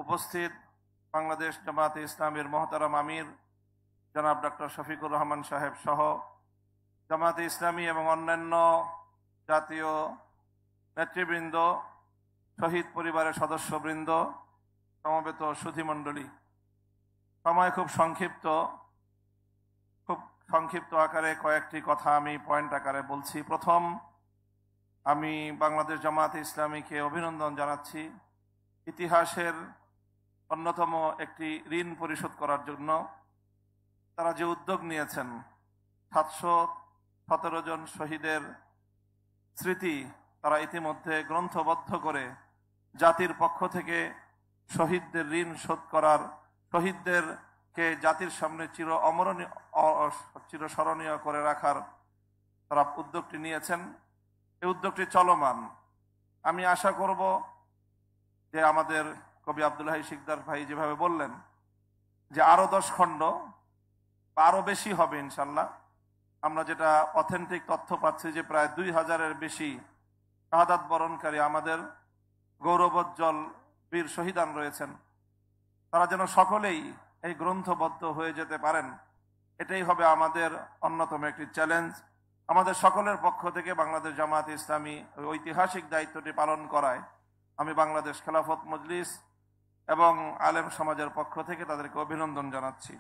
উপস্থিত বাংলাদেশ জামায়াতে ইসলামীর মহতারাম আমির জনাব ডক্টর শফিকুর রহমান সাহেব সহ জামায়াতে ইসলামী এবং অন্যান্য জাতীয় নেতৃবৃন্দ, শহীদ পরিবারের সদস্যবৃন্দ, সমবেত সুধীমণ্ডলী, সময় খুব সংক্ষিপ্ত আকারে কয়েকটি কথা আমি পয়েন্ট আকারে বলছি। প্রথম, আমি বাংলাদেশ জামায়াতে ইসলামীকে অভিনন্দন জানাচ্ছি ইতিহাসের অন্যতম একটি ঋণ পরিশোধ করার জন্য। তারা যে উদ্যোগ নিয়েছেন, 717 জন শহীদের স্মৃতি তারা ইতিমধ্যে গ্রন্থবদ্ধ করে জাতির পক্ষ থেকে শহীদদের ঋণ শোধ করার, শহীদদেরকে জাতির সামনে চিরস্মরণীয় করে রাখার তারা উদ্যোগটি নিয়েছেন। এই উদ্যোগটি চলমান। আমি আশা করব যে আমাদের কবি আব্দুল হাই শিকদার ভাই যেভাবে বললেন যে আরো 10 খণ্ড বা আরো বেশি হবে ইনশাল্লাহ। আমরা যেটা অথেন্টিক তথ্য পাচ্ছি যে প্রায় 2000-এর বেশি শাহাদাত বরণকারী আমাদের গৌরবোজ্জ্বল বীর শহীদান রয়েছেন। তারা যেন সকলেই এই গ্রন্থবদ্ধ হয়ে যেতে পারেন, এটাই হবে আমাদের অন্যতম একটি চ্যালেঞ্জ। আমাদের সকলের পক্ষ থেকে বাংলাদেশ জামায়াতে ইসলামী ঐতিহাসিক দায়িত্বটি পালন করায় আমি বাংলাদেশ খেলাফত মজলিস এবং আলেম সমাজের পক্ষ থেকে তাদেরকে অভিনন্দন জানাচ্ছি।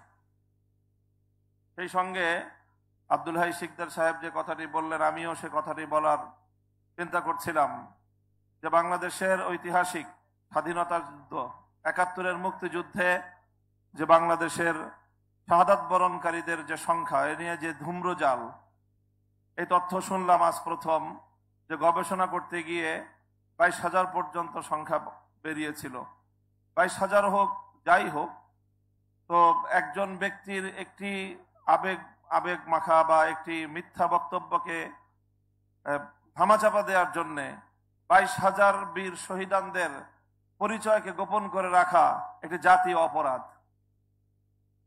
সেই সঙ্গে আব্দুল হাই শিকদার সাহেব যে কথাটি বললেন, আমিও সে কথাটি বলার চিন্তা করছিলাম যে বাংলাদেশের ঐতিহাসিক স্বাধীনতার যুদ্ধ, ৭১-এর মুক্তিযুদ্ধে যে বাংলাদেশের শাহাদাত বরণকারীদের যে সংখ্যা, এ নিয়ে যে ধূম্রজাল, এই তথ্য শুনলাম আজ প্রথম যে গবেষণা করতে গিয়ে 22,000 পর্যন্ত সংখ্যা বেরিয়েছিল। 22,000 হোক, যাই হোক, তো একজন ব্যক্তির একটি আবেগ মাখা বা একটি মিথ্যা বক্তব্যকে ধামাচাপা দেওয়ার জন্যে 22,000 বীর শহীদানদের পরিচয়কে গোপন করে রাখা একটি জাতীয় অপরাধ।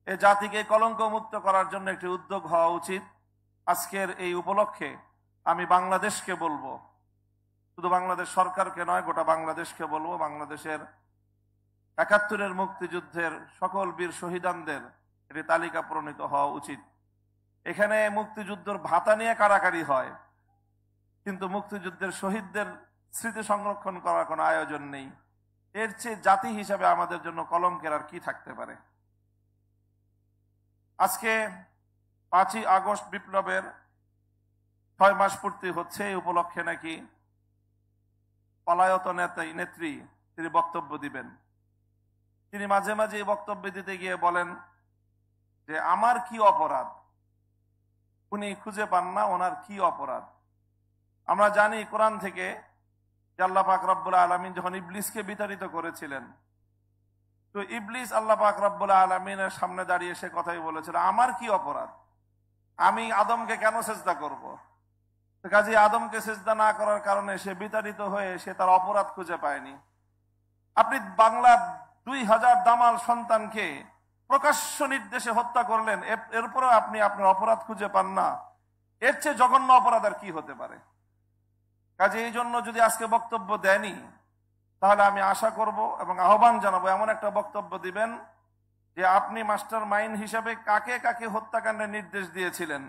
এই জাতিকে কলঙ্ক মুক্ত করার জন্য একটি উদ্যোগ হওয়া উচিত। আজকের এই উপলক্ষে আমি বাংলাদেশকে বলবো, শুধু বাংলাদেশ সরকারকে নয়, গোটা বাংলাদেশকে বলবো, বাংলাদেশের ৭১-এর মুক্তিযুদ্ধের সকল বীর শহীদানদের একটি তালিকা প্রণীত হওয়া উচিত। এখানে মুক্তিযুদ্ধের ভাতা নিয়ে কারাকারি হয়, কিন্তু মুক্তিযুদ্ধের শহীদদের স্মৃতি সংরক্ষণ করার কোনো আয়োজন নেই। এর চেয়ে জাতি হিসাবে আমাদের জন্য কলঙ্কের আর কি থাকতে পারে। আজকে 5ই আগস্ট বিপ্লবের 6 মাস পূর্তি হচ্ছে। এই উপলক্ষে নাকি পলায়ত নেত্রী তিনি বক্তব্য দিবেন। তিনি মাঝে মাঝে এই বক্তব্য দিতে গিয়ে বলেন যে আমার কি অপরাধ, উনি খুঁজে পান না ওনার কি অপরাধ। আমরা জানি কোরআন থেকে যে আল্লাহ পাক রব্বুল আলামিন যখন ইবলিসকে বিতাড়িত করেছিলেন, তো ইবলিস আল্লাহ পাক রব্বুল আলামিনের সামনে দাঁড়িয়ে সে কথাই বলেছিল, আমার কি অপরাধ, আমি আদমকে কেন সেজদা করব। কাজে আদমকে সেজদা না করার কারণে সে বিতাড়িত হয়ে সে তার অপরাধ খুঁজে পায়নি। আপনি বাংলার 2000 দামাল সন্তানকে প্রকাশ্য নির্দেশে হত্যা করলেন, এরপরেও আপনি আপনার অপরাধ খুঁজে পান না। এর চেয়ে জঘন্য অপরাধ আর কি হতে পারে। কাজে এই জন্য যদি আজকে বক্তব্য দেনই, তাহলে আমি আশা করব এবং আহ্বান জানাবো এমন একটা বক্তব্য দিবেন যে আপনি মাস্টার মাইন্ড হিসাবে কাকে কাকে হত্যাকাণ্ডের নির্দেশ দিয়েছিলেন,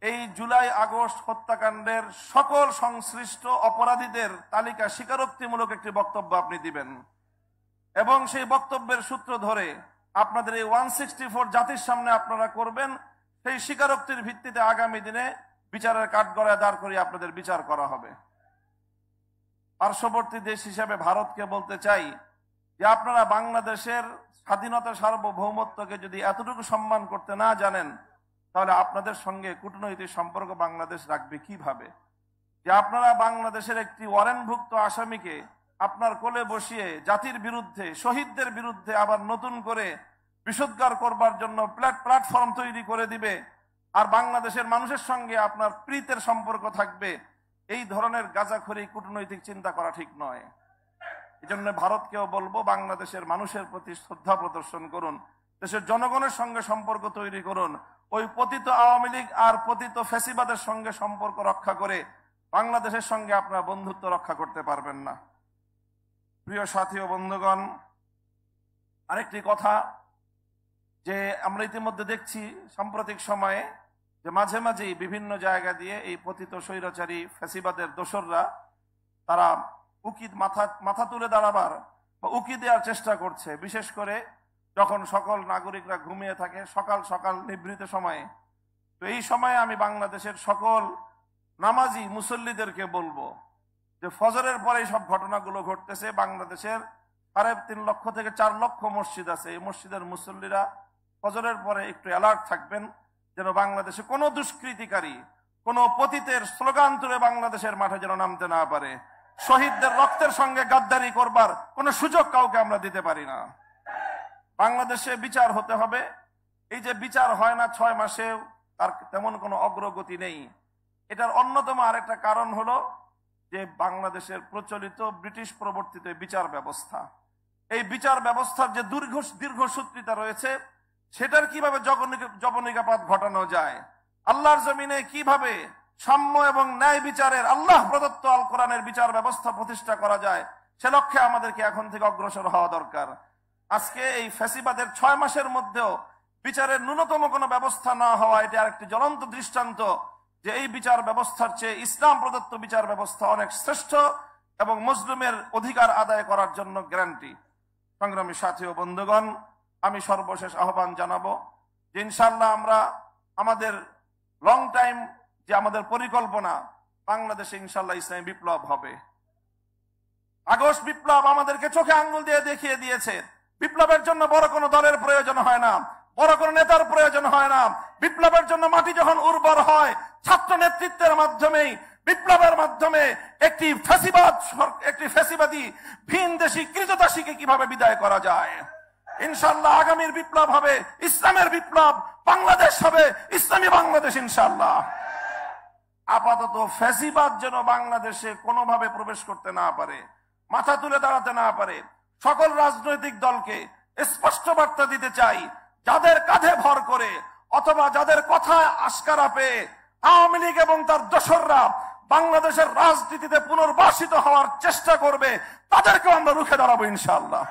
এই জুলাই আগস্ট হত্যাকাণ্ডের সকল সংশ্লিষ্ট অপরাধীদের তালিকা স্বীকারোক্তিমূলক একটি বক্তব্য আপনি দিবেন এবং সেই বক্তব্যের সূত্র ধরে আপনাদের এই 164 জাতির সামনে আপনারা করবেন। সেই স্বীকারোক্তির ভিত্তিতে আগামী দিনে বিচারের কাঠগড়ায় দাঁড় করিয়ে আপনাদের বিচার করা হবে। পার্শ্ববর্তী দেশ হিসেবে ভারতকে বলতে চাই যে আপনারা বাংলাদেশের স্বাধীনতা সার্বভৌমত্বকে যদি এতটুকু সম্মান করতে না জানেন, তাহলে আপনাদের সঙ্গে কূটনৈতিক সম্পর্ক বাংলাদেশ রাখবে কিভাবে। যে আপনারা বাংলাদেশের একটি ওয়ারেন্টভুক্ত আসামিকে আপনার কোলে বসিয়ে জাতির বিরুদ্ধে, শহীদদের বিরুদ্ধে আবার নতুন করে বিষোদ্গার করবার জন্য প্ল্যাটফর্ম তৈরি করে দিবে, আর বাংলাদেশের মানুষের সঙ্গে আপনার প্রীতের সম্পর্ক থাকবে, এই ধরনের গাঁজাখড়ি কূটনৈতিক চিন্তা করা ঠিক নয়। এই জন্য ভারতকেও বলবো, বাংলাদেশের মানুষের প্রতি শ্রদ্ধা প্রদর্শন করুন, দেশের জনগণের সঙ্গে সম্পর্ক তৈরি করুন। ওই পতিত আওয়ামী লীগ আর পতিত ফ্যাসিবাদের সঙ্গে সম্পর্ক রক্ষা করে বাংলাদেশের সঙ্গে আপনারা বন্ধুত্ব রক্ষা করতে পারবেন না। প্রিয় সাথী ও বন্ধুগণ, আরেকটি কথা, যে আমরা ইতিমধ্যে দেখছি সাম্প্রতিক সময়ে যে মাঝে মাঝেই বিভিন্ন জায়গা দিয়ে এই পতিত স্বৈরাচারী ফ্যাসিবাদের দোসররা তারা মাথা তুলে দাঁড়াবার বা উকি দেওয়ার চেষ্টা করছে, বিশেষ করে যখন সকল নাগরিকরা ঘুমিয়ে থাকে সকাল সকাল নিভৃত সময়ে। তো এই সময়ে আমি বাংলাদেশের সকল নামাজি মুসল্লিদেরকে বলবো যে ফজরের পরে সব ঘটনাগুলো ঘটতেছে। বাংলাদেশের 3.5 লক্ষ থেকে 4 লক্ষ মসজিদ আছে। এই মসজিদের মুসল্লিরা ফজরের পরে একটু অ্যালার্ট থাকবেন, যেন বাংলাদেশে কোনো দুষ্কৃতিকারী, কোনো পতিতের স্লোগান তুলে বাংলাদেশের মাঠে যেন নামতে না পারে। শহীদদের রক্তের সঙ্গে গাদ্দারি করবার কোনো সুযোগ কাউকে আমরা দিতে পারি না। বাংলাদেশে বিচার হতে হবে। এই যে বিচার হয় না 6 মাসেও, তার তেমন কোনো অগ্রগতি নেই। এটার অন্যতম আরেকটা কারণ হলো যে বাংলাদেশের প্রচলিত ব্রিটিশ প্রবর্তিত বিচার ব্যবস্থা। এই বিচার ব্যবস্থার যে দীর্ঘসূত্রিতা রয়েছে, সেটার কিভাবে জবনিকাপাত ঘটানো যায়, আল্লাহর জমিনে কিভাবে সাম্য এবং ন্যায় বিচারের আল্লাহ প্রদত্ত আল কোরআনের বিচার ব্যবস্থা প্রতিষ্ঠা করা যায়, সে লক্ষ্যে আমাদেরকে এখন থেকে অগ্রসর হওয়া দরকার। আজকে এই ফ্যাসিবাদের 6 মাসের মধ্যেও বিচারের ন্যূনতম কোনো ব্যবস্থা না হওয়া, এটা আরেকটি জ্বলন্ত দৃষ্টান্ত যে এই বিচার ব্যবস্থার চেয়ে ইসলাম প্রদত্ত বিচার ব্যবস্থা অনেক শ্রেষ্ঠ এবং মুসলিমের অধিকার আদায় করার জন্য গ্যারান্টি। সংগ্রামী সাথী ও বন্ধুগণ, আমি সর্বশেষ আহ্বান জানাবো যে ইনশাআল্লাহ আমরা আমাদের লং টাইম যে আমাদের পরিকল্পনা, বাংলাদেশে ইনশাআল্লাহ ইসলামী বিপ্লব হবে। আগস্ট বিপ্লব আমাদেরকে চোখে আঙ্গুল দিয়ে দেখিয়ে দিয়েছে, বিপ্লবের জন্য বড় কোনো দলের প্রয়োজন হয় না, বড় কোনো নেতার প্রয়োজন হয় না। বিপ্লবের জন্য মাটি যখন উর্বর হয়, ছাত্র নেতৃত্বের মাধ্যমেই, বিপ্লবের মাধ্যমে একটি ফ্যাসিবাদী ভিনদেশী কৃতদাসীকে কিভাবে বিদায় করা যায়। ইনশাআল্লাহ আগামীর বিপ্লব হবে ইসলামের বিপ্লব, বাংলাদেশ হবে ইসলামী বাংলাদেশ ইনশাআল্লাহ। আপাতত ফ্যাসিবাদ যেন বাংলাদেশে কোনোভাবে প্রবেশ করতে না পারে, মাথা তুলে দাঁড়াতে না পারে। সকল রাজনৈতিক দলকে স্পষ্ট বার্তা দিতে চাই, যাদের কাঁধে ভর করে অথবা যাদের কথায় আশকারা পেয়ে আওয়ামী লীগ এবং তার দোসররা বাংলাদেশের রাজনীতিতে পুনর্বাসিত হওয়ার চেষ্টা করবে, তাদেরকেও আমরা রুখে দাঁড়াবো ইনশাআল্লাহ।